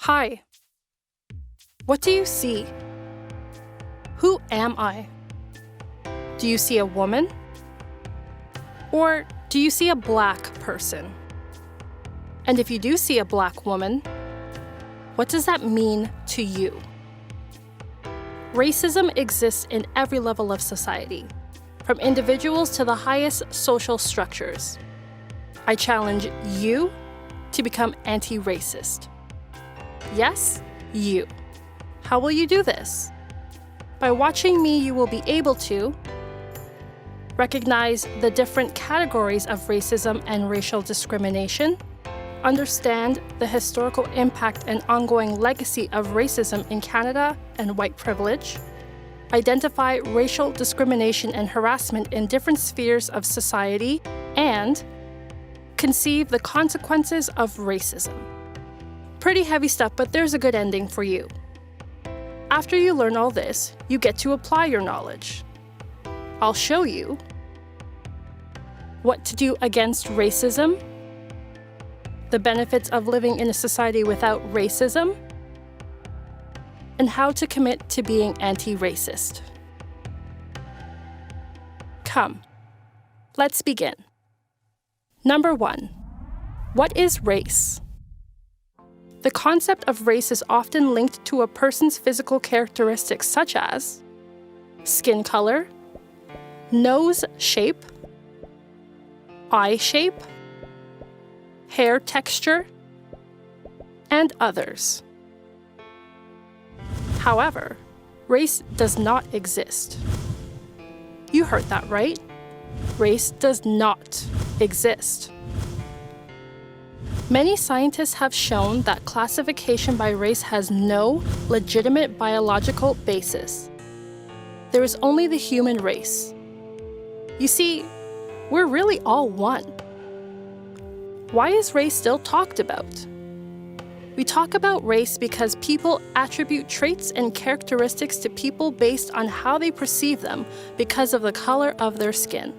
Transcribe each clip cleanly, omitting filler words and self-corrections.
Hi. What do you see? Who am I? Do you see a woman? Or do you see a Black person? And if you do see a Black woman, what does that mean to you? Racism exists in every level of society, from individuals to the highest social structures. I challenge you to become anti-racist. Yes, you. How will you do this? By watching me, you will be able to recognize the different categories of racism and racial discrimination, understand the historical impact and ongoing legacy of racism in Canada and white privilege, identify racial discrimination and harassment in different spheres of society, and conceive the consequences of racism. Pretty heavy stuff, but there's a good ending for you. After you learn all this, you get to apply your knowledge. I'll show you what to do against racism, the benefits of living in a society without racism, and how to commit to being anti-racist. Come, let's begin. Number 1, what is race? The concept of race is often linked to a person's physical characteristics such as skin color, nose shape, eye shape, hair texture, and others. However, race does not exist. You heard that right. Race does not exist. Many scientists have shown that classification by race has no legitimate biological basis. There is only the human race. You see, we're really all one. Why is race still talked about? We talk about race because people attribute traits and characteristics to people based on how they perceive them because of the color of their skin.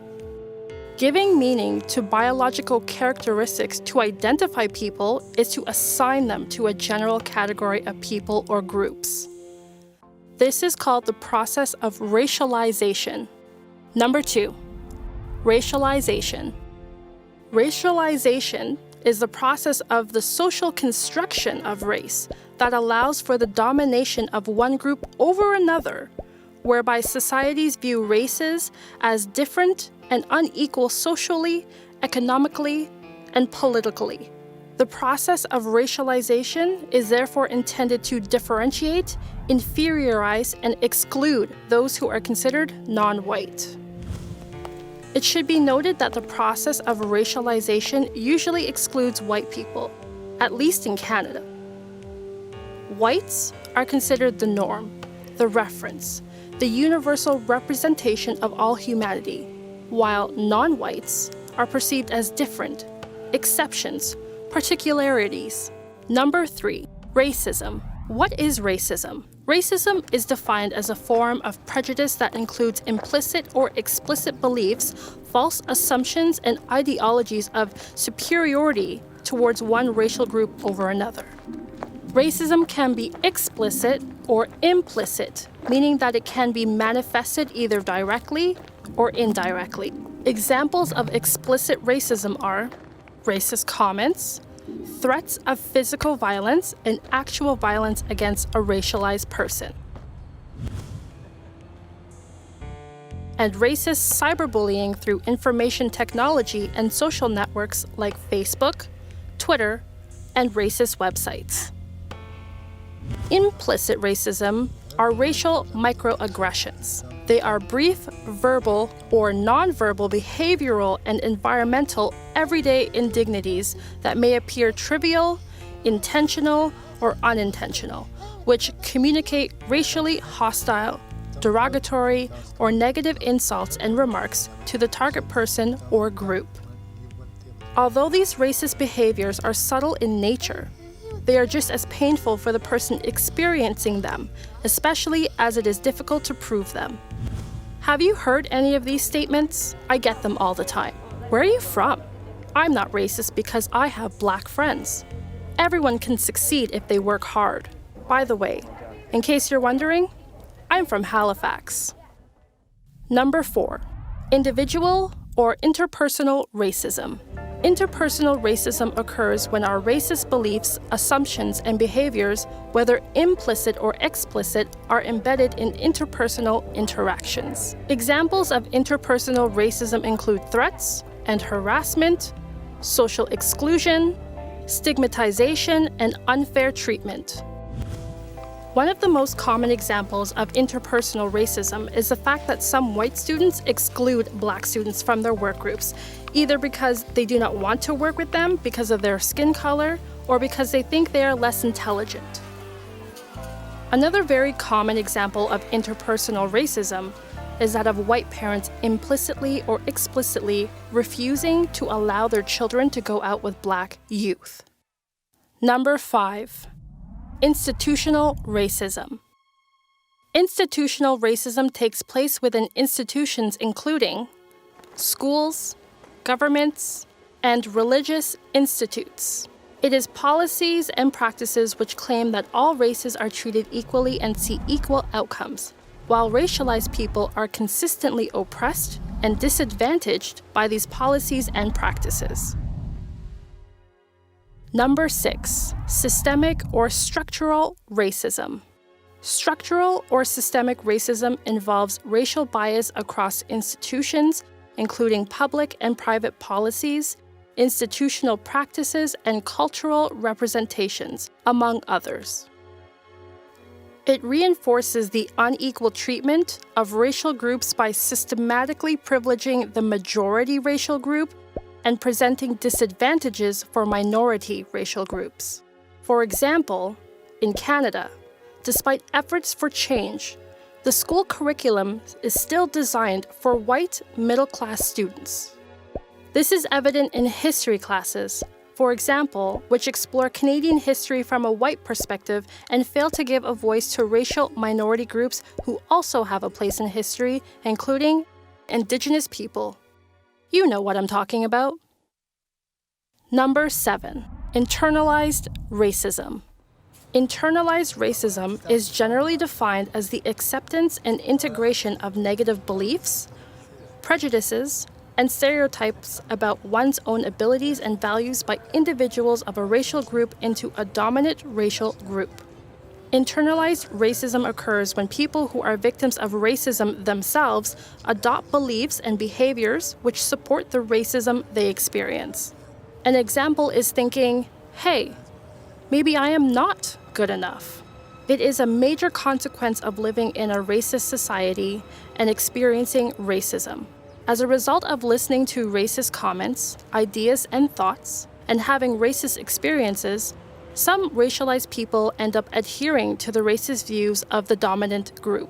Giving meaning to biological characteristics to identify people is to assign them to a general category of people or groups. This is called the process of racialization. Number 2, racialization. Racialization is the process of the social construction of race that allows for the domination of one group over another, whereby societies view races as different and unequal socially, economically, and politically. The process of racialization is therefore intended to differentiate, inferiorize, and exclude those who are considered non-white. It should be noted that the process of racialization usually excludes white people, at least in Canada. Whites are considered the norm, the reference, the universal representation of all humanity, while non-whites are perceived as different, exceptions, particularities. Number 3, racism. What is racism? Racism is defined as a form of prejudice that includes implicit or explicit beliefs, false assumptions, and ideologies of superiority towards one racial group over another. Racism can be explicit or implicit, meaning that it can be manifested either directly or indirectly. Examples of explicit racism are racist comments, threats of physical violence, and actual violence against a racialized person. And racist cyberbullying through information technology and social networks like Facebook, Twitter, and racist websites. Implicit racism are racial microaggressions. They are brief, verbal, or nonverbal behavioral and environmental everyday indignities that may appear trivial, intentional, or unintentional, which communicate racially hostile, derogatory, or negative insults and remarks to the target person or group. Although these racist behaviors are subtle in nature, they are just as painful for the person experiencing them, especially as it is difficult to prove them. Have you heard any of these statements? I get them all the time. Where are you from? I'm not racist because I have Black friends. Everyone can succeed if they work hard. By the way, in case you're wondering, I'm from Halifax. Number 4, individual or interpersonal racism. Interpersonal racism occurs when our racist beliefs, assumptions, and behaviors, whether implicit or explicit, are embedded in interpersonal interactions. Examples of interpersonal racism include threats and harassment, social exclusion, stigmatization, and unfair treatment. One of the most common examples of interpersonal racism is the fact that some white students exclude Black students from their work groups, either because they do not want to work with them because of their skin color or because they think they are less intelligent. Another very common example of interpersonal racism is that of white parents implicitly or explicitly refusing to allow their children to go out with Black youth. Number 5. Institutional racism. Institutional racism takes place within institutions including schools, governments, and religious institutes. It is policies and practices which claim that all races are treated equally and see equal outcomes, while racialized people are consistently oppressed and disadvantaged by these policies and practices. Number 6, systemic or structural racism. Structural or systemic racism involves racial bias across institutions, including public and private policies, institutional practices, and cultural representations, among others. It reinforces the unequal treatment of racial groups by systematically privileging the majority racial group and presenting disadvantages for minority racial groups. For example, in Canada, despite efforts for change, the school curriculum is still designed for white middle-class students. This is evident in history classes, for example, which explore Canadian history from a white perspective and fail to give a voice to racial minority groups who also have a place in history, including Indigenous people. You know what I'm talking about. Number 7, internalized racism. Internalized racism is generally defined as the acceptance and integration of negative beliefs, prejudices, and stereotypes about one's own abilities and values by individuals of a racial group into a dominant racial group. Internalized racism occurs when people who are victims of racism themselves adopt beliefs and behaviors which support the racism they experience. An example is thinking, hey, maybe I am not good enough. It is a major consequence of living in a racist society and experiencing racism. As a result of listening to racist comments, ideas, and thoughts, and having racist experiences, some racialized people end up adhering to the racist views of the dominant group.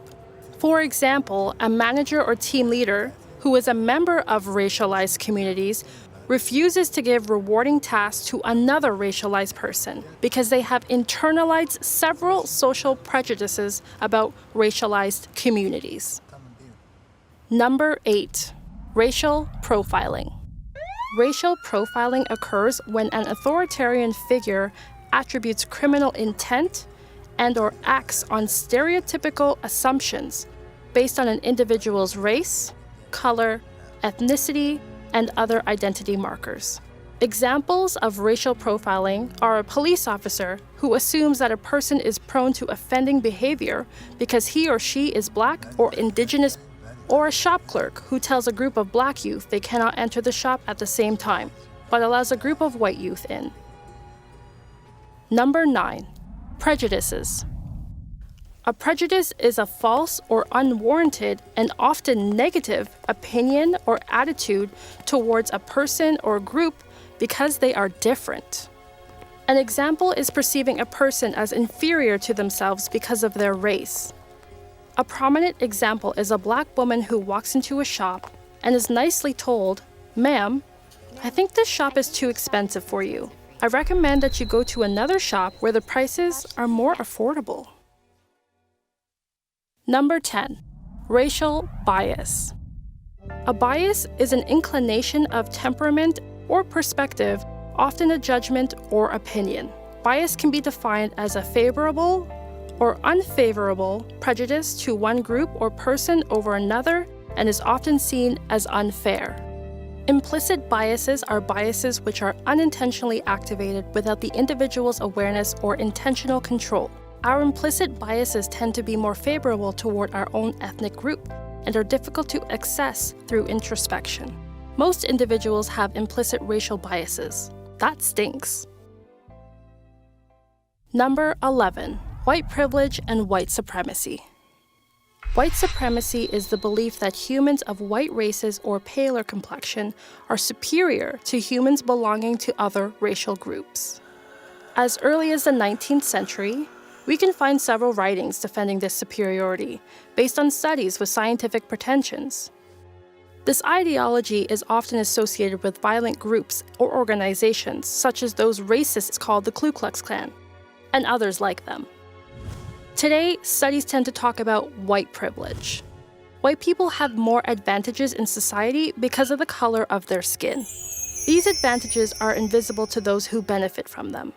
For example, a manager or team leader who is a member of racialized communities refuses to give rewarding tasks to another racialized person because they have internalized several social prejudices about racialized communities. Number 8, racial profiling. Racial profiling occurs when an authoritarian figure attributes criminal intent and/or acts on stereotypical assumptions based on an individual's race, color, ethnicity, and other identity markers. Examples of racial profiling are a police officer who assumes that a person is prone to offending behavior because he or she is Black or Indigenous, or a shop clerk who tells a group of Black youth they cannot enter the shop at the same time, but allows a group of white youth in. Number 9, prejudices. A prejudice is a false or unwarranted and often negative opinion or attitude towards a person or group because they are different. An example is perceiving a person as inferior to themselves because of their race. A prominent example is a Black woman who walks into a shop and is nicely told, "Ma'am, I think this shop is too expensive for you. I recommend that you go to another shop where the prices are more affordable." Number 10, racial bias. A bias is an inclination of temperament or perspective, often a judgment or opinion. bias can be defined as a favorable or unfavorable prejudice to one group or person over another and is often seen as unfair. Implicit biases are biases which are unintentionally activated without the individual's awareness or intentional control. Our implicit biases tend to be more favorable toward our own ethnic group and are difficult to access through introspection. Most individuals have implicit racial biases. That stinks. Number 11. White privilege and white supremacy. White supremacy is the belief that humans of white races or paler complexion are superior to humans belonging to other racial groups. As early as the 19th century, we can find several writings defending this superiority, based on studies with scientific pretensions. This ideology is often associated with violent groups or organizations, such as those racists called the Ku Klux Klan, and others like them. Today, studies tend to talk about white privilege. White people have more advantages in society because of the color of their skin. These advantages are invisible to those who benefit from them.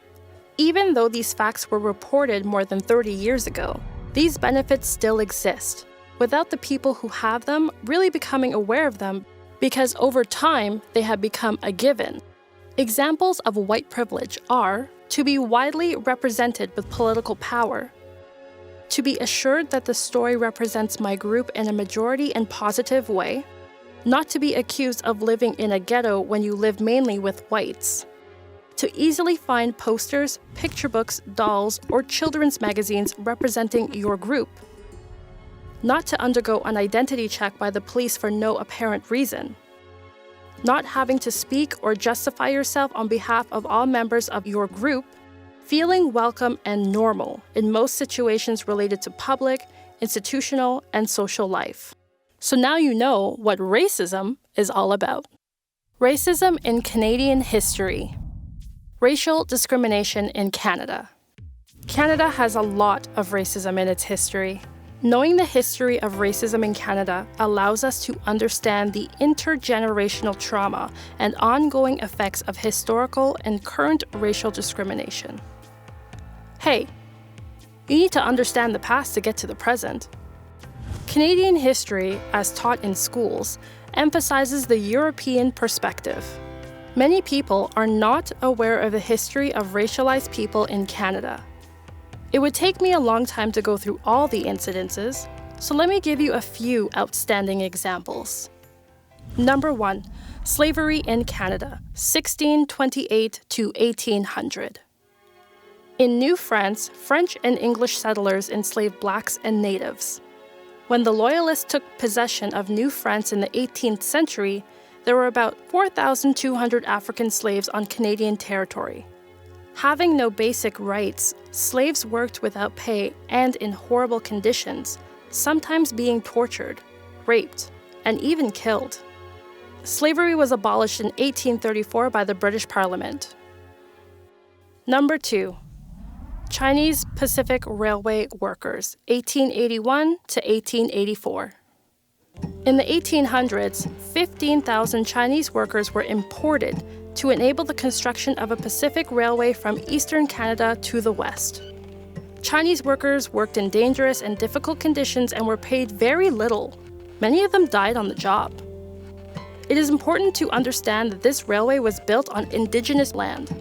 Even though these facts were reported more than 30 years ago, these benefits still exist, without the people who have them really becoming aware of them, because over time, they have become a given. Examples of white privilege are to be widely represented with political power, to be assured that the story represents my group in a majority and positive way, not to be accused of living in a ghetto when you live mainly with whites, to easily find posters, picture books, dolls, or children's magazines representing your group, not to undergo an identity check by the police for no apparent reason, not having to speak or justify yourself on behalf of all members of your group, feeling welcome and normal in most situations related to public, institutional, and social life. So now you know what racism is all about. Racism in Canadian history. Racial discrimination in Canada. Canada has a lot of racism in its history. Knowing the history of racism in Canada allows us to understand the intergenerational trauma and ongoing effects of historical and current racial discrimination. Hey, you need to understand the past to get to the present. Canadian history, as taught in schools, emphasizes the European perspective. Many people are not aware of the history of racialized people in Canada. It would take me a long time to go through all the incidences, so let me give you a few outstanding examples. Number 1, slavery in Canada, 1628 to 1800. In New France, French and English settlers enslaved blacks and natives. When the Loyalists took possession of New France in the 18th century, there were about 4,200 African slaves on Canadian territory. Having no basic rights, slaves worked without pay and in horrible conditions, sometimes being tortured, raped, and even killed. Slavery was abolished in 1834 by the British Parliament. Number 2. Chinese Pacific Railway workers, 1881 to 1884. In the 1800s, 15,000 Chinese workers were imported to enable the construction of a Pacific railway from eastern Canada to the west. Chinese workers worked in dangerous and difficult conditions and were paid very little. Many of them died on the job. It is important to understand that this railway was built on Indigenous land.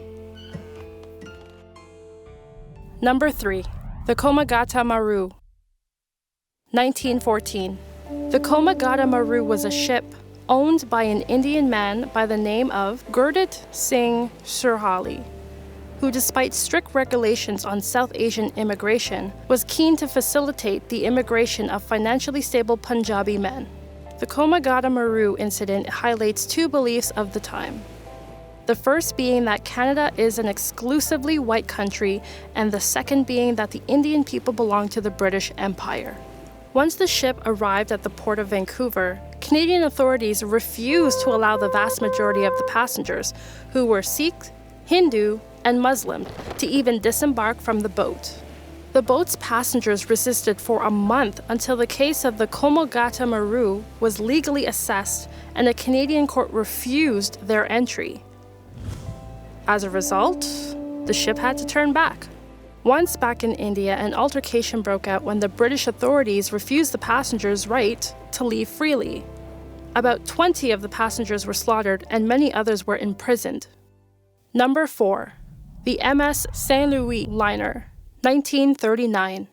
Number 3. The Komagata Maru. 1914. The Komagata Maru was a ship owned by an Indian man by the name of Gurdit Singh Sirhali, who, despite strict regulations on South Asian immigration, was keen to facilitate the immigration of financially stable Punjabi men. The Komagata Maru incident highlights two beliefs of the time. The first being that Canada is an exclusively white country, and the second being that the Indian people belong to the British Empire. Once the ship arrived at the port of Vancouver, Canadian authorities refused to allow the vast majority of the passengers, who were Sikh, Hindu, and Muslim, to even disembark from the boat. The boat's passengers resisted for a month until the case of the Komagata Maru was legally assessed and a Canadian court refused their entry. As a result, the ship had to turn back. Once back in India, an altercation broke out when the British authorities refused the passengers' right to leave freely. About 20 of the passengers were slaughtered and many others were imprisoned. Number 4. The MS Saint Louis liner, 1939.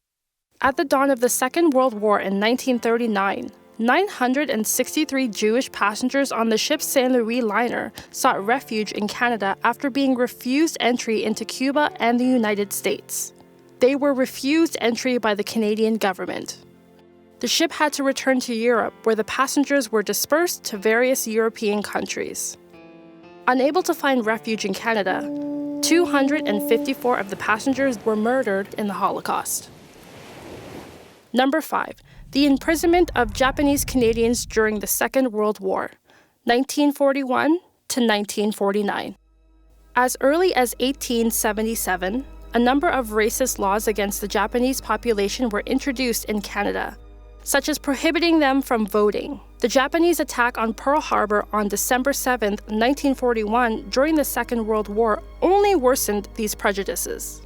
At the dawn of the Second World War in 1939, 963 Jewish passengers on the ship Saint Louis liner sought refuge in Canada after being refused entry into Cuba and the United States. They were refused entry by the Canadian government. The ship had to return to Europe, where the passengers were dispersed to various European countries. Unable to find refuge in Canada, 254 of the passengers were murdered in the Holocaust. Number 5. The imprisonment of Japanese Canadians during the Second World War, 1941 to 1949. As early as 1877, a number of racist laws against the Japanese population were introduced in Canada, such as prohibiting them from voting. The Japanese attack on Pearl Harbor on December 7, 1941, during the Second World War only worsened these prejudices.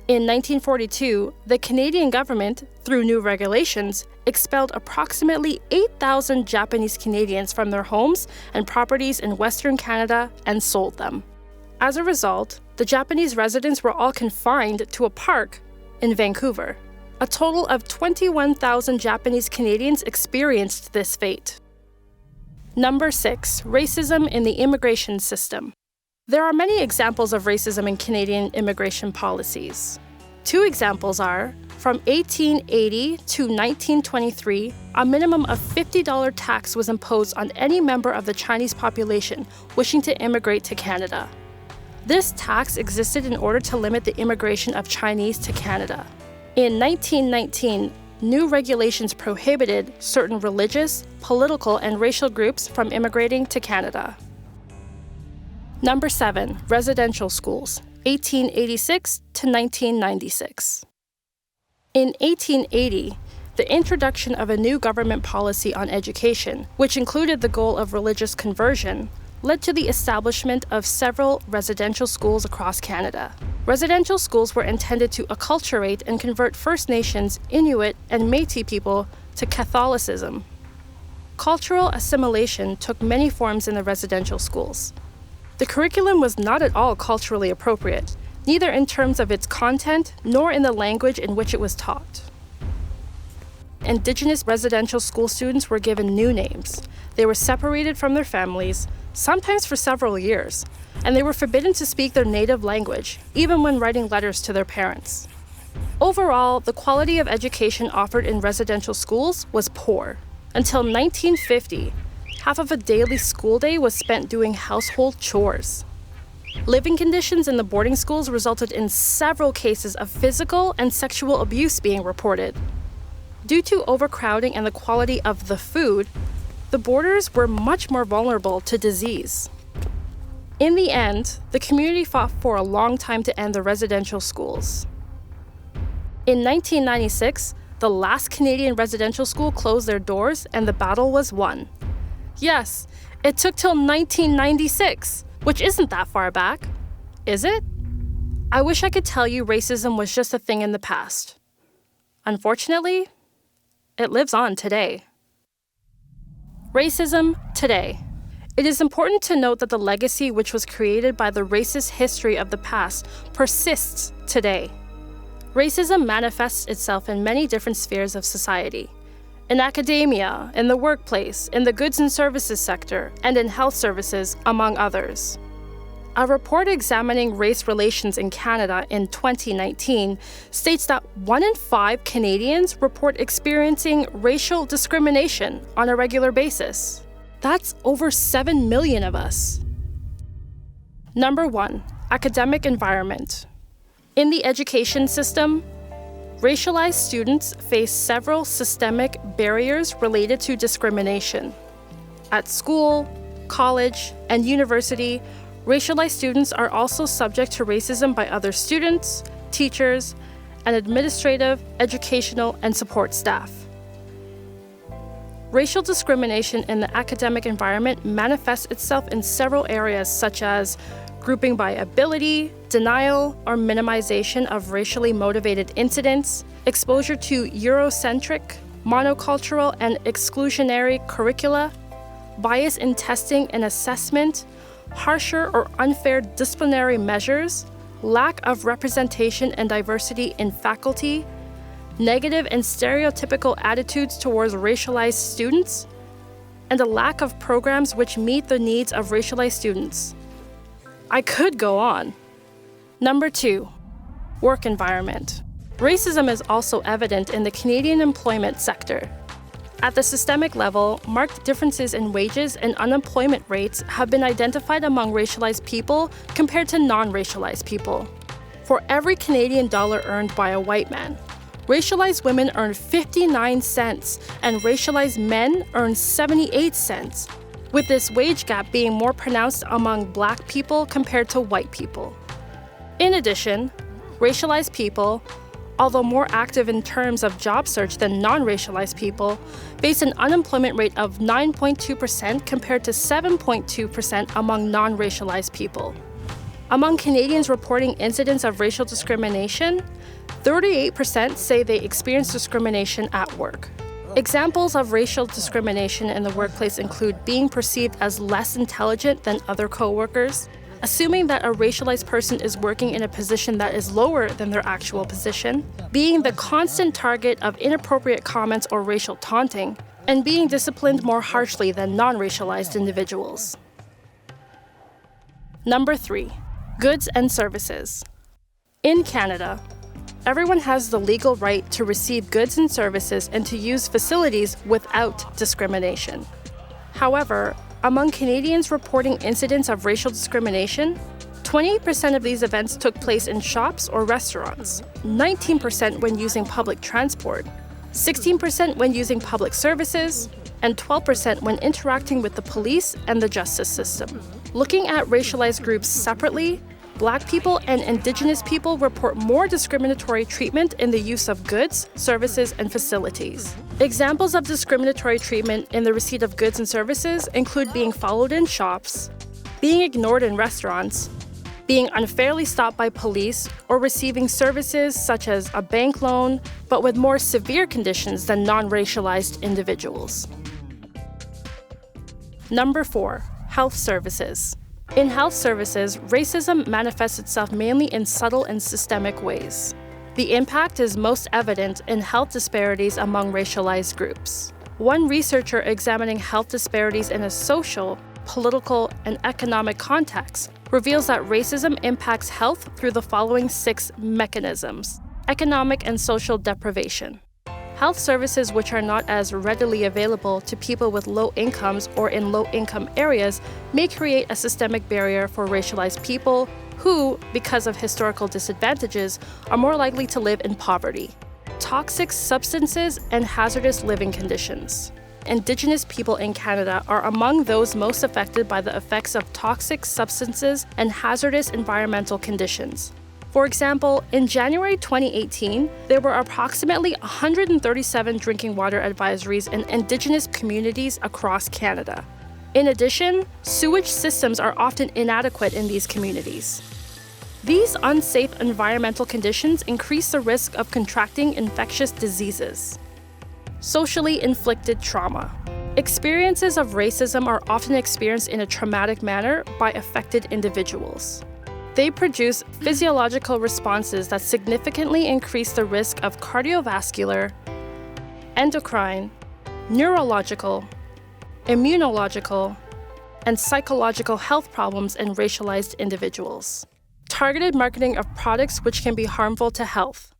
In 1942, the Canadian government, through new regulations, expelled approximately 8,000 Japanese Canadians from their homes and properties in Western Canada and sold them. As a result, the Japanese residents were all confined to a park in Vancouver. A total of 21,000 Japanese Canadians experienced this fate. Number 6. Racism in the immigration system. There are many examples of racism in Canadian immigration policies. Two examples are, from 1880 to 1923, a minimum of $50 tax was imposed on any member of the Chinese population wishing to immigrate to Canada. This tax existed in order to limit the immigration of Chinese to Canada. In 1919, new regulations prohibited certain religious, political, and racial groups from immigrating to Canada. Number 7. Residential schools, 1886 to 1996. In 1880, the introduction of a new government policy on education, which included the goal of religious conversion, led to the establishment of several residential schools across Canada. Residential schools were intended to acculturate and convert First Nations, Inuit, and Métis people to Catholicism. Cultural assimilation took many forms in the residential schools. The curriculum was not at all culturally appropriate, neither in terms of its content nor in the language in which it was taught. Indigenous residential school students were given new names. They were separated from their families, sometimes for several years, and they were forbidden to speak their native language, even when writing letters to their parents. Overall, the quality of education offered in residential schools was poor. Until 1950, half of a daily school day was spent doing household chores. Living conditions in the boarding schools resulted in several cases of physical and sexual abuse being reported. Due to overcrowding and the quality of the food, the boarders were much more vulnerable to disease. In the end, the community fought for a long time to end the residential schools. In 1996, the last Canadian residential school closed their doors and the battle was won. Yes, it took till 1996, which isn't that far back, is it? I wish I could tell you racism was just a thing in the past. Unfortunately, it lives on today. Racism today. It is important to note that the legacy which was created by the racist history of the past persists today. Racism manifests itself in many different spheres of society. In academia, in the workplace, in the goods and services sector, and in health services, among others. A report examining race relations in Canada in 2019 states that 1 in 5 Canadians report experiencing racial discrimination on a regular basis. That's over 7 million of us. Number 1, academic environment. In the education system, racialized students face several systemic barriers related to discrimination. At school, college, and university, racialized students are also subject to racism by other students, teachers, and administrative, educational, and support staff. Racial discrimination in the academic environment manifests itself in several areas such as grouping by ability, denial or minimization of racially motivated incidents, exposure to Eurocentric, monocultural and exclusionary curricula, bias in testing and assessment, harsher or unfair disciplinary measures, lack of representation and diversity in faculty, negative and stereotypical attitudes towards racialized students, and a lack of programs which meet the needs of racialized students. I could go on. Number 2, work environment. Racism is also evident in the Canadian employment sector. At the systemic level, marked differences in wages and unemployment rates have been identified among racialized people compared to non-racialized people. For every Canadian dollar earned by a white man, racialized women earn 59 cents and racialized men earn 78 cents, with this wage gap being more pronounced among Black people compared to white people. In addition, racialized people, although more active in terms of job search than non-racialized people, face an unemployment rate of 9.2% compared to 7.2% among non-racialized people. Among Canadians reporting incidents of racial discrimination, 38% say they experience discrimination at work. Examples of racial discrimination in the workplace include being perceived as less intelligent than other coworkers, assuming that a racialized person is working in a position that is lower than their actual position, being the constant target of inappropriate comments or racial taunting, and being disciplined more harshly than non-racialized individuals. Number 3, goods and services. In Canada, everyone has the legal right to receive goods and services and to use facilities without discrimination. However, among Canadians reporting incidents of racial discrimination, 28% of these events took place in shops or restaurants, 19% when using public transport, 16% when using public services, and 12% when interacting with the police and the justice system. Looking at racialized groups separately, Black people and Indigenous people report more discriminatory treatment in the use of goods, services, and facilities. Examples of discriminatory treatment in the receipt of goods and services include being followed in shops, being ignored in restaurants, being unfairly stopped by police, or receiving services such as a bank loan, but with more severe conditions than non-racialized individuals. Number 4, health services. In health services, racism manifests itself mainly in subtle and systemic ways. The impact is most evident in health disparities among racialized groups. One researcher examining health disparities in a social, political, and economic context reveals that racism impacts health through the following 6 mechanisms: economic and social deprivation. Health services which are not as readily available to people with low incomes or in low-income areas may create a systemic barrier for racialized people who, because of historical disadvantages, are more likely to live in poverty. Toxic substances and hazardous living conditions. Indigenous people in Canada are among those most affected by the effects of toxic substances and hazardous environmental conditions. For example, in January 2018, there were approximately 137 drinking water advisories in Indigenous communities across Canada. In addition, sewage systems are often inadequate in these communities. These unsafe environmental conditions increase the risk of contracting infectious diseases. Socially inflicted trauma. Experiences of racism are often experienced in a traumatic manner by affected individuals. They produce physiological responses that significantly increase the risk of cardiovascular, endocrine, neurological, immunological, and psychological health problems in racialized individuals. Targeted marketing of products which can be harmful to health.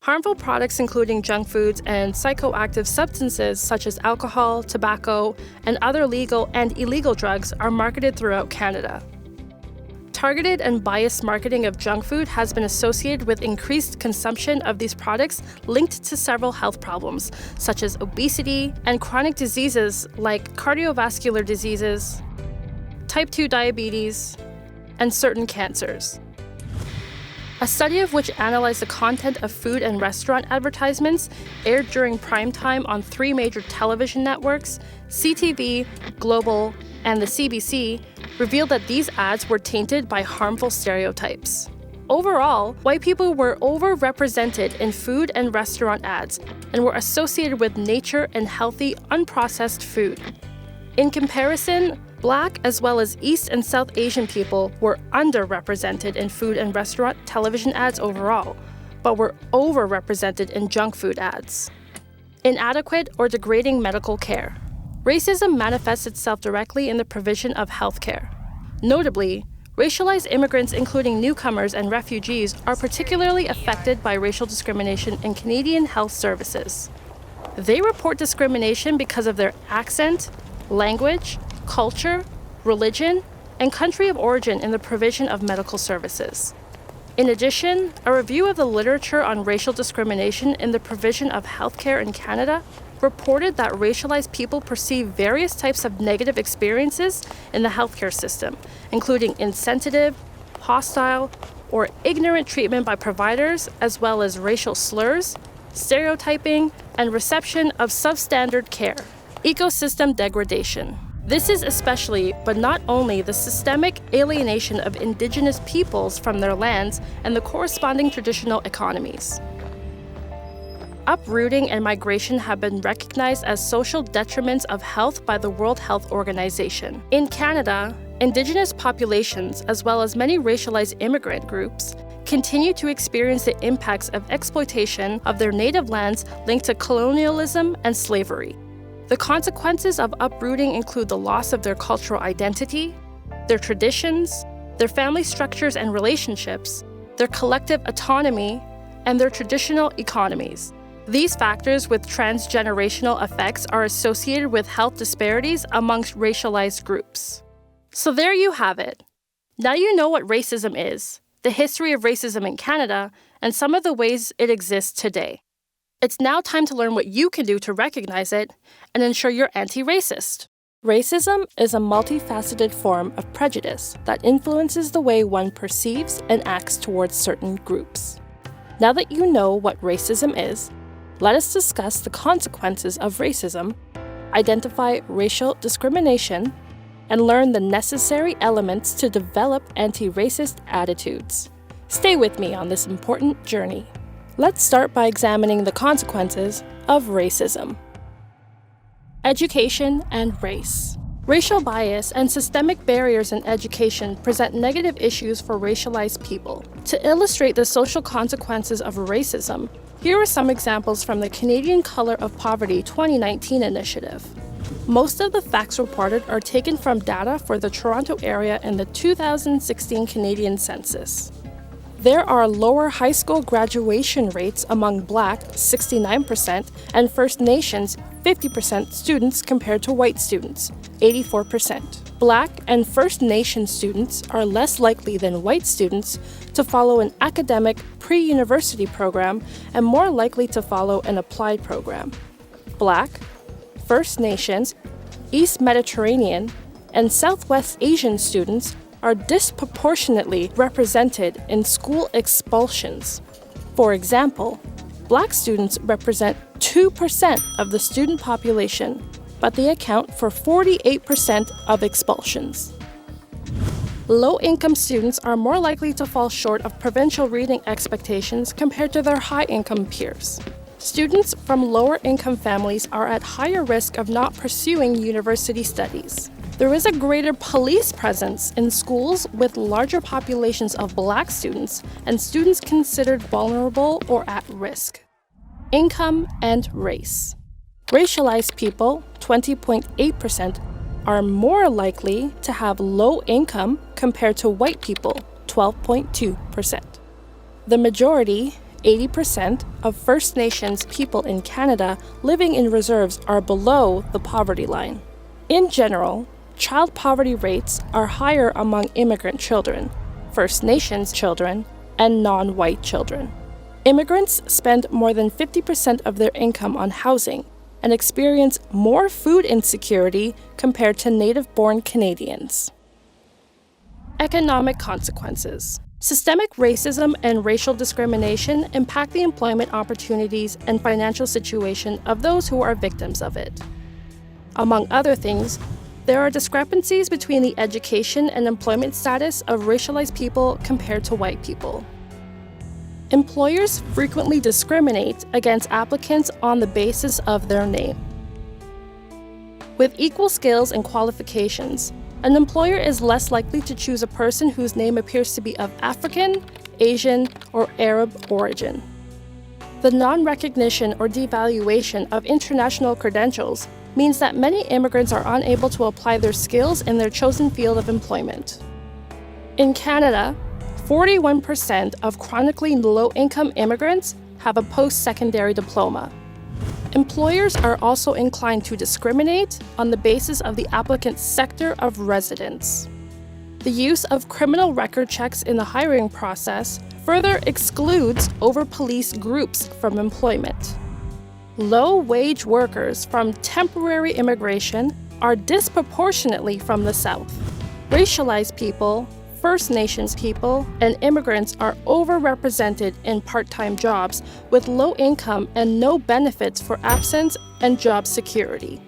Harmful products including junk foods and psychoactive substances such as alcohol, tobacco, and other legal and illegal drugs are marketed throughout Canada. Targeted and biased marketing of junk food has been associated with increased consumption of these products linked to several health problems, such as obesity and chronic diseases like cardiovascular diseases, type 2 diabetes, and certain cancers. A study of which analyzed the content of food and restaurant advertisements aired during prime time on 3 major television networks, CTV, Global, and the CBC, revealed that these ads were tainted by harmful stereotypes. Overall, white people were overrepresented in food and restaurant ads and were associated with nature and healthy, unprocessed food. In comparison, Black as well as East and South Asian people were underrepresented in food and restaurant television ads overall, but were overrepresented in junk food ads. Inadequate or degrading medical care. Racism manifests itself directly in the provision of health care. Notably, racialized immigrants, including newcomers and refugees, are particularly affected by racial discrimination in Canadian health services. They report discrimination because of their accent, language, culture, religion, and country of origin in the provision of medical services. In addition, a review of the literature on racial discrimination in the provision of healthcare in Canada reported that racialized people perceive various types of negative experiences in the healthcare system, including insensitive, hostile, or ignorant treatment by providers, as well as racial slurs, stereotyping, and reception of substandard care. Ecosystem degradation. This is especially, but not only, the systemic alienation of Indigenous peoples from their lands and the corresponding traditional economies. Uprooting and migration have been recognized as social detriments of health by the World Health Organization. In Canada, Indigenous populations, as well as many racialized immigrant groups, continue to experience the impacts of exploitation of their native lands linked to colonialism and slavery. The consequences of uprooting include the loss of their cultural identity, their traditions, their family structures and relationships, their collective autonomy, and their traditional economies. These factors with transgenerational effects are associated with health disparities amongst racialized groups. So there you have it. Now you know what racism is, the history of racism in Canada, and some of the ways it exists today. It's now time to learn what you can do to recognize it and ensure you're anti-racist. Racism is a multifaceted form of prejudice that influences the way one perceives and acts towards certain groups. Now that you know what racism is, let us discuss the consequences of racism, identify racial discrimination, and learn the necessary elements to develop anti-racist attitudes. Stay with me on this important journey. Let's start by examining the consequences of racism. Education and race. Racial bias and systemic barriers in education present negative issues for racialized people. To illustrate the social consequences of racism, here are some examples from the Canadian Color of Poverty 2019 initiative. Most of the facts reported are taken from data for the Toronto area in the 2016 Canadian Census. There are lower high school graduation rates among Black, 69%, and First Nations, 50% students compared to white students, 84%. Black and First Nation students are less likely than white students to follow an academic pre-university program and more likely to follow an applied program. Black, First Nations, East Mediterranean, and Southwest Asian students are disproportionately represented in school expulsions. For example, Black students represent 2% of the student population, but they account for 48% of expulsions. Low-income students are more likely to fall short of provincial reading expectations compared to their high-income peers. Students from lower-income families are at higher risk of not pursuing university studies. There is a greater police presence in schools with larger populations of Black students and students considered vulnerable or at risk. Income and race. Racialized people, 20.8%, are more likely to have low income compared to white people, 12.2%. The majority, 80%, of First Nations people in Canada living in reserves are below the poverty line. In general, child poverty rates are higher among immigrant children, First Nations children, and non-white children. Immigrants spend more than 50% of their income on housing and experience more food insecurity compared to native-born Canadians. Economic consequences. Systemic racism and racial discrimination impact the employment opportunities and financial situation of those who are victims of it. Among other things, There are discrepancies between the education and employment status of racialized people compared to white people. Employers frequently discriminate against applicants on the basis of their name. With equal skills and qualifications, an employer is less likely to choose a person whose name appears to be of African, Asian, or Arab origin. The non-recognition or devaluation of international credentials means that many immigrants are unable to apply their skills in their chosen field of employment. In Canada, 41% of chronically low-income immigrants have a post-secondary diploma. Employers are also inclined to discriminate on the basis of the applicant's sector of residence. The use of criminal record checks in the hiring process further excludes over-police groups from employment. Low-wage workers from temporary immigration are disproportionately from the South. Racialized people, First Nations people, and immigrants are overrepresented in part-time jobs with low income and no benefits for absence and job security.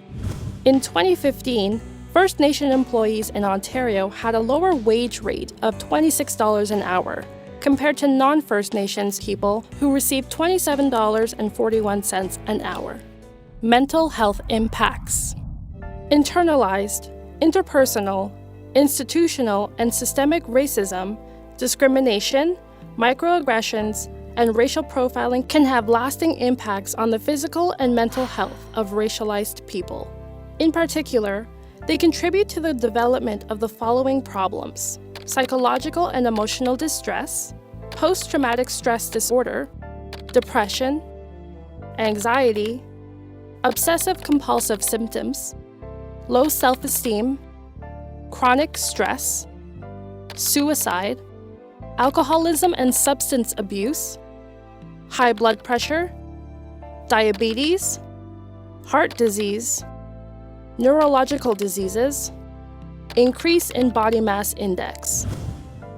In 2015, First Nation employees in Ontario had a lower wage rate of $26 an hour, compared to non-First Nations people who received $27.41 an hour. Mental health impacts. Internalized, interpersonal, institutional, and systemic racism, discrimination, microaggressions, and racial profiling can have lasting impacts on the physical and mental health of racialized people. In particular, they contribute to the development of the following problems: psychological and emotional distress, post-traumatic stress disorder, depression, anxiety, obsessive-compulsive symptoms, low self-esteem, chronic stress, suicide, alcoholism and substance abuse, high blood pressure, diabetes, heart disease, neurological diseases, increase in body mass index.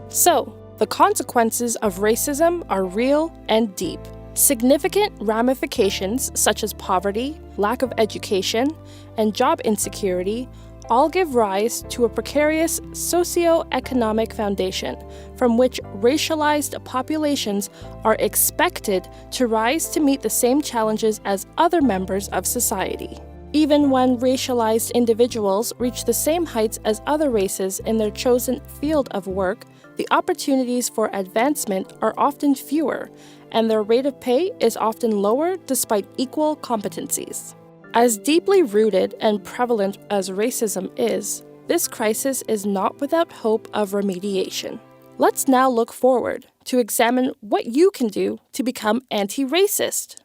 So, the consequences of racism are real and deep. Significant ramifications such as poverty, lack of education, and job insecurity all give rise to a precarious socio-economic foundation from which racialized populations are expected to rise to meet the same challenges as other members of society. Even when racialized individuals reach the same heights as other races in their chosen field of work, the opportunities for advancement are often fewer, and their rate of pay is often lower despite equal competencies. As deeply rooted and prevalent as racism is, this crisis is not without hope of remediation. Let's now look forward to examine what you can do to become anti-racist.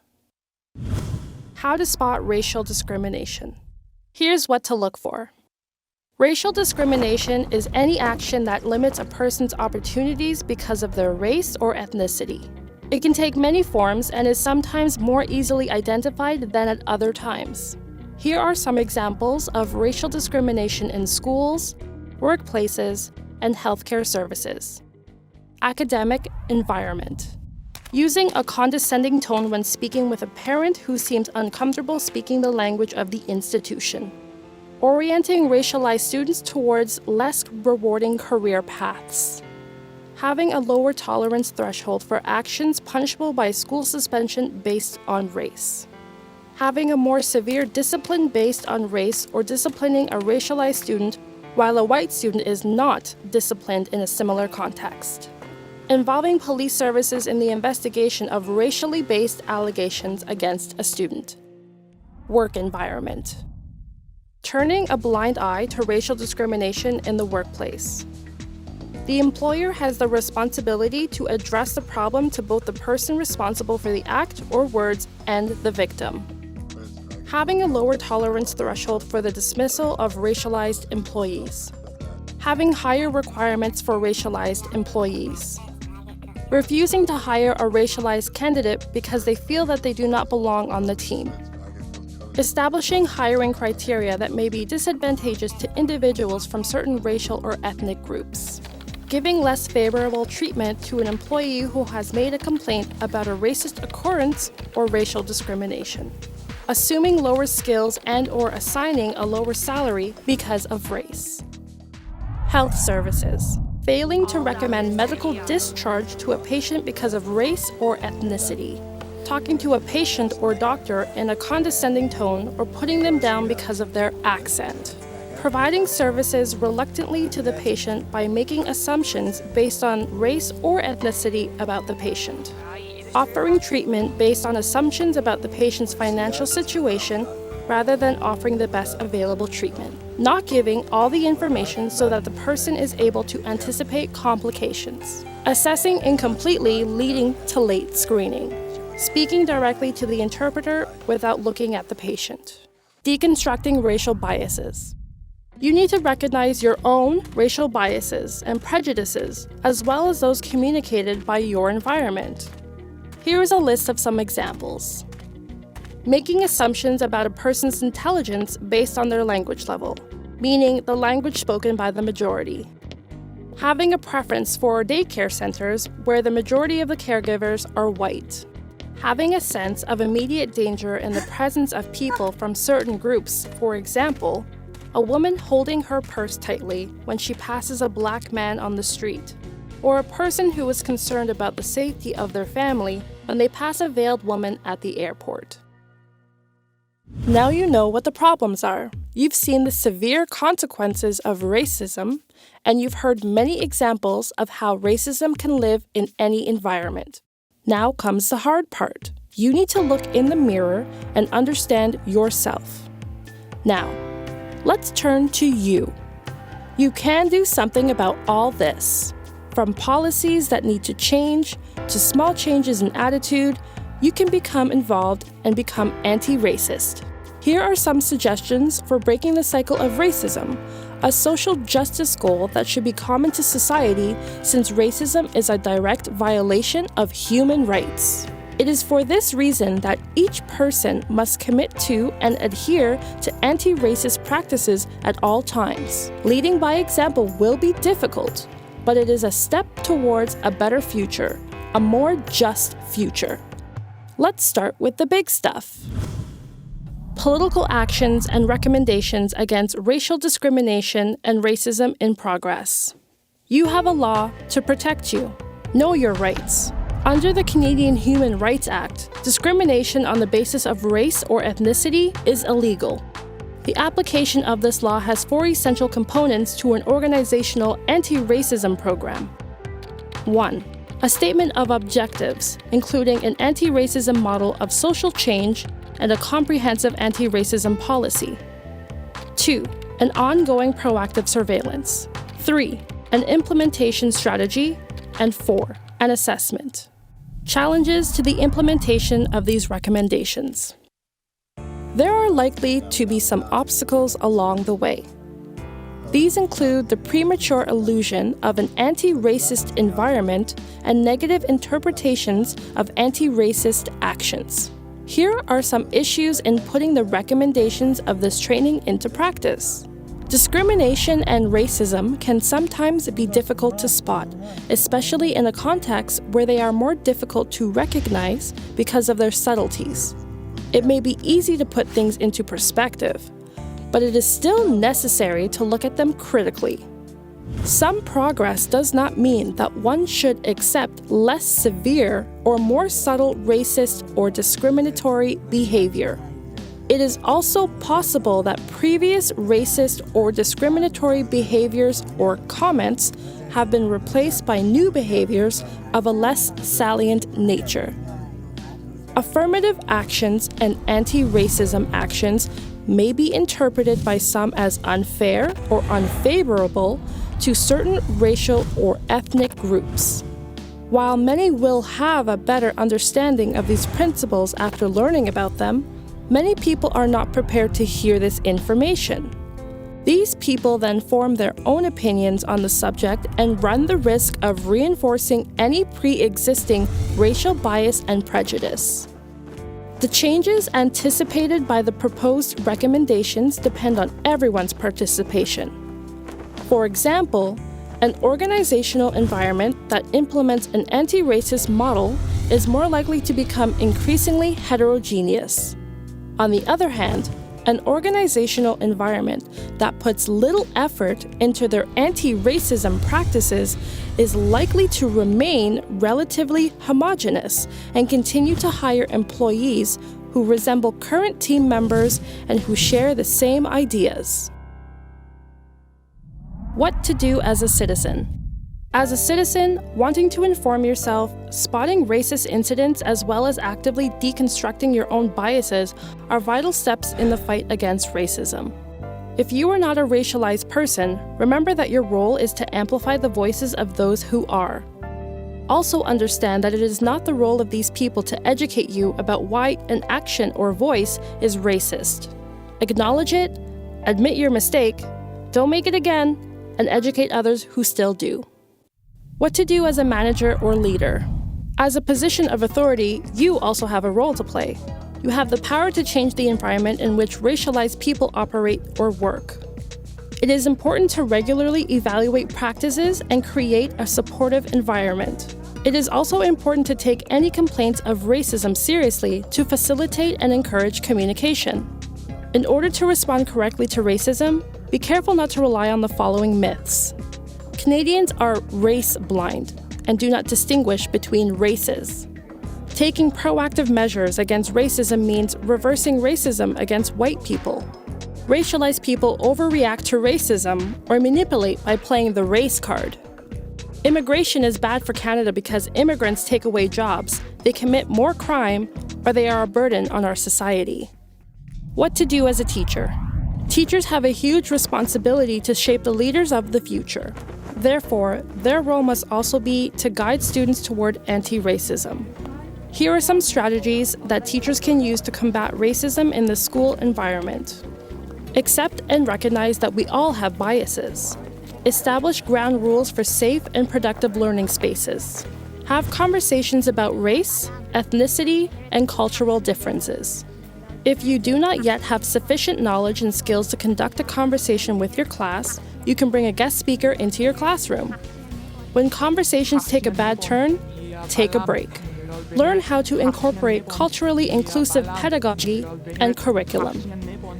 How to spot racial discrimination. Here's what to look for. Racial discrimination is any action that limits a person's opportunities because of their race or ethnicity. It can take many forms and is sometimes more easily identified than at other times. Here are some examples of racial discrimination in schools, workplaces, and healthcare services. Academic environment. Using a condescending tone when speaking with a parent who seems uncomfortable speaking the language of the institution. Orienting racialized students towards less rewarding career paths. Having a lower tolerance threshold for actions punishable by school suspension based on race. Having a more severe discipline based on race or disciplining a racialized student while a white student is not disciplined in a similar context. Involving police services in the investigation of racially based allegations against a student. Work environment. Turning a blind eye to racial discrimination in the workplace. The employer has the responsibility to address the problem to both the person responsible for the act or words and the victim. Having a lower tolerance threshold for the dismissal of racialized employees. Having higher requirements for racialized employees. Refusing to hire a racialized candidate because they feel that they do not belong on the team. Establishing hiring criteria that may be disadvantageous to individuals from certain racial or ethnic groups. Giving less favorable treatment to an employee who has made a complaint about a racist occurrence or racial discrimination. assuming lower skills and/or assigning a lower salary because of race. Health services. Failing to recommend medical discharge to a patient because of race or ethnicity. Talking to a patient or doctor in a condescending tone or putting them down because of their accent. Providing services reluctantly to the patient by making assumptions based on race or ethnicity about the patient. Offering treatment based on assumptions about the patient's financial situation rather than offering the best available treatment. Not giving all the information so that the person is able to anticipate complications. Assessing incompletely leading to late screening. Speaking directly to the interpreter without looking at the patient. Deconstructing racial biases. You need to recognize your own racial biases and prejudices, as well as those communicated by your environment. Here is a list of some examples. Making assumptions about a person's intelligence based on their language level, meaning the language spoken by the majority. Having a preference for daycare centers where the majority of the caregivers are white. Having a sense of immediate danger in the presence of people from certain groups, for example, a woman holding her purse tightly when she passes a black man on the street, or a person who is concerned about the safety of their family when they pass a veiled woman at the airport. Now you know what the problems are. You've seen the severe consequences of racism, and you've heard many examples of how racism can live in any environment. Now comes the hard part. You need to look in the mirror and understand yourself. Now, let's turn to you. You can do something about all this. From policies that need to change, to small changes in attitude, you can become involved and become anti-racist. Here are some suggestions for breaking the cycle of racism, a social justice goal that should be common to society since racism is a direct violation of human rights. It is for this reason that each person must commit to and adhere to anti-racist practices at all times. Leading by example will be difficult, but it is a step towards a better future, a more just future. Let's start with the big stuff. Political actions and recommendations against racial discrimination and racism in progress. You have a law to protect you. Know your rights. Under the Canadian Human Rights Act, discrimination on the basis of race or ethnicity is illegal. The application of this law has 4 essential components to an organizational anti-racism program. 1. A statement of objectives, including an anti-racism model of social change and a comprehensive anti-racism policy. 2. An ongoing proactive surveillance. 3. An implementation strategy. And 4. An assessment. Challenges to the implementation of these recommendations. There are likely to be some obstacles along the way. These include the premature illusion of an anti-racist environment and negative interpretations of anti-racist actions. Here are some issues in putting the recommendations of this training into practice. Discrimination and racism can sometimes be difficult to spot, especially in a context where they are more difficult to recognize because of their subtleties. It may be easy to put things into perspective, but it is still necessary to look at them critically. Some progress does not mean that one should accept less severe or more subtle racist or discriminatory behavior. It is also possible that previous racist or discriminatory behaviors or comments have been replaced by new behaviors of a less salient nature. Affirmative actions and anti-racism actions may be interpreted by some as unfair or unfavorable to certain racial or ethnic groups. While many will have a better understanding of these principles after learning about them, many people are not prepared to hear this information. These people then form their own opinions on the subject and run the risk of reinforcing any pre-existing racial bias and prejudice. The changes anticipated by the proposed recommendations depend on everyone's participation. For example, an organizational environment that implements an anti-racist model is more likely to become increasingly heterogeneous. On the other hand, an organizational environment that puts little effort into their anti-racism practices is likely to remain relatively homogeneous and continue to hire employees who resemble current team members and who share the same ideas. What to do as a citizen? As a citizen, wanting to inform yourself, spotting racist incidents, as well as actively deconstructing your own biases are vital steps in the fight against racism. If you are not a racialized person, remember that your role is to amplify the voices of those who are. Also understand that it is not the role of these people to educate you about why an action or voice is racist. Acknowledge it, admit your mistake, don't make it again, and educate others who still do. What to do as a manager or leader? As a position of authority, you also have a role to play. You have the power to change the environment in which racialized people operate or work. It is important to regularly evaluate practices and create a supportive environment. It is also important to take any complaints of racism seriously to facilitate and encourage communication. In order to respond correctly to racism, be careful not to rely on the following myths. Canadians are race blind and do not distinguish between races. Taking proactive measures against racism means reversing racism against white people. Racialized people overreact to racism or manipulate by playing the race card. Immigration is bad for Canada because immigrants take away jobs, they commit more crime, or they are a burden on our society. What to do as a teacher? Teachers have a huge responsibility to shape the leaders of the future. Therefore, their role must also be to guide students toward anti-racism. Here are some strategies that teachers can use to combat racism in the school environment. Accept and recognize that we all have biases. Establish ground rules for safe and productive learning spaces. Have conversations about race, ethnicity, and cultural differences. If you do not yet have sufficient knowledge and skills to conduct a conversation with your class, you can bring a guest speaker into your classroom. When conversations take a bad turn, take a break. Learn how to incorporate culturally inclusive pedagogy and curriculum.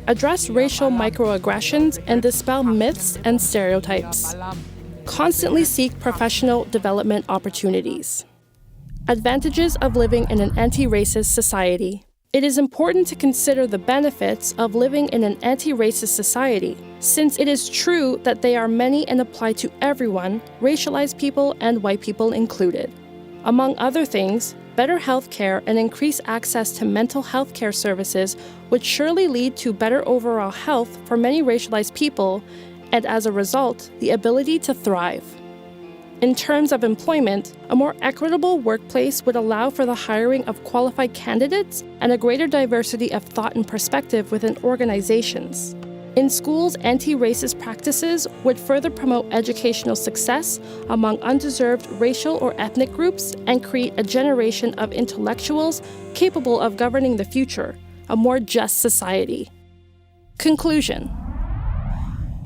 Address racial microaggressions and dispel myths and stereotypes. Constantly seek professional development opportunities. Advantages of living in an anti-racist society. It is important to consider the benefits of living in an anti-racist society, since it is true that they are many and apply to everyone, racialized people and white people included. Among other things, better health care and increased access to mental health care services would surely lead to better overall health for many racialized people, and as a result, the ability to thrive. In terms of employment, a more equitable workplace would allow for the hiring of qualified candidates and a greater diversity of thought and perspective within organizations. In schools, anti-racist practices would further promote educational success among undeserved racial or ethnic groups and create a generation of intellectuals capable of governing the future, a more just society. Conclusion.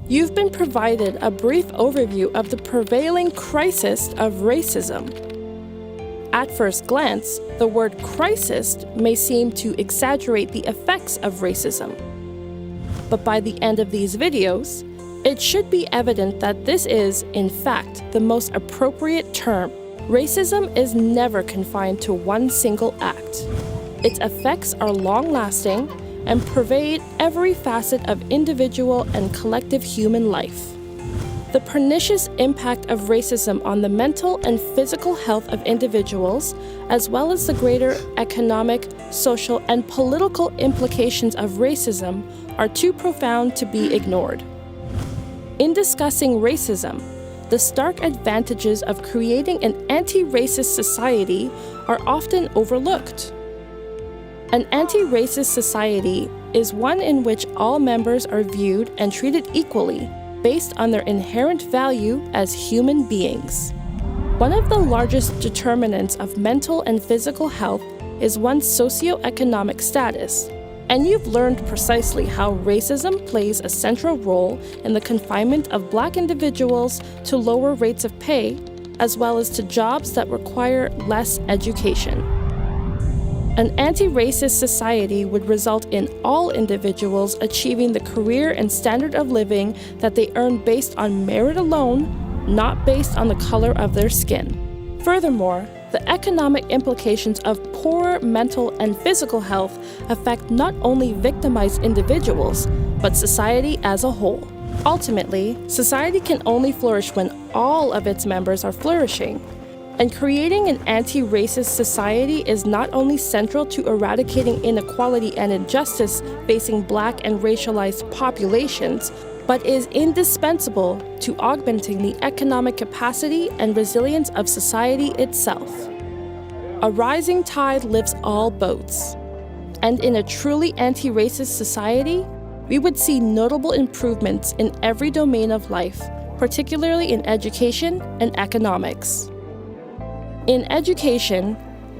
You've been provided a brief overview of the prevailing crisis of racism. At first glance, the word crisis may seem to exaggerate the effects of racism. But by the end of these videos, it should be evident that this is, in fact, the most appropriate term. Racism is never confined to one single act. Its effects are long-lasting and pervade every facet of individual and collective human life. The pernicious impact of racism on the mental and physical health of individuals, as well as the greater economic, social, and political implications of racism, are too profound to be ignored. In discussing racism, the stark advantages of creating an anti-racist society are often overlooked. An anti-racist society is one in which all members are viewed and treated equally based on their inherent value as human beings. One of the largest determinants of mental and physical health is one's socioeconomic status, and you've learned precisely how racism plays a central role in the confinement of Black individuals to lower rates of pay, as well as to jobs that require less education. An anti-racist society would result in all individuals achieving the career and standard of living that they earn based on merit alone, not based on the color of their skin. Furthermore, the economic implications of poor mental and physical health affect not only victimized individuals, but society as a whole. Ultimately, society can only flourish when all of its members are flourishing. And creating an anti-racist society is not only central to eradicating inequality and injustice facing Black and racialized populations, but is indispensable to augmenting the economic capacity and resilience of society itself. A rising tide lifts all boats. And in a truly anti-racist society, we would see notable improvements in every domain of life, particularly in education and economics. In education,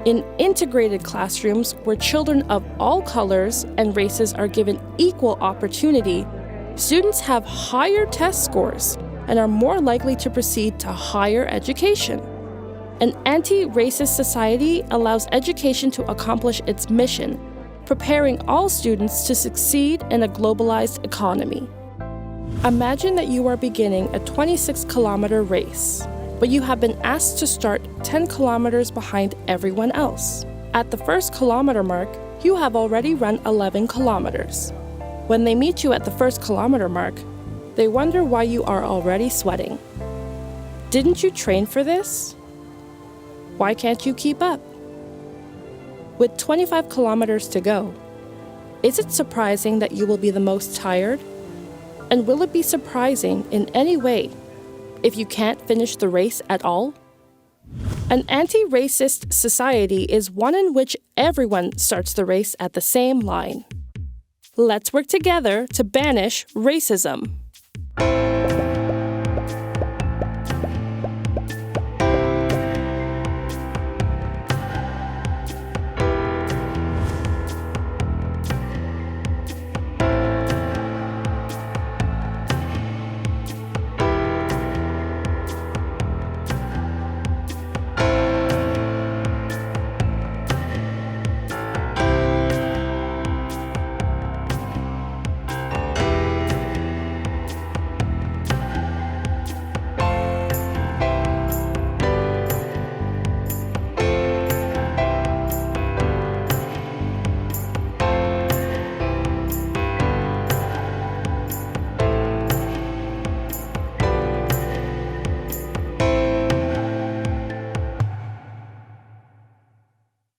in integrated classrooms where children of all colors and races are given equal opportunity, students have higher test scores and are more likely to proceed to higher education. An anti-racist society allows education to accomplish its mission, preparing all students to succeed in a globalized economy. Imagine that you are beginning a 26-kilometer race, but you have been asked to start 10 kilometers behind everyone else. At the first kilometer mark, you have already run 11 kilometers. When they meet you at the first kilometer mark, they wonder why you are already sweating. Didn't you train for this? Why can't you keep up? With 25 kilometers to go, is it surprising that you will be the most tired? And will it be surprising in any way if you can't finish the race at all? An anti-racist society is one in which everyone starts the race at the same line. Let's work together to banish racism.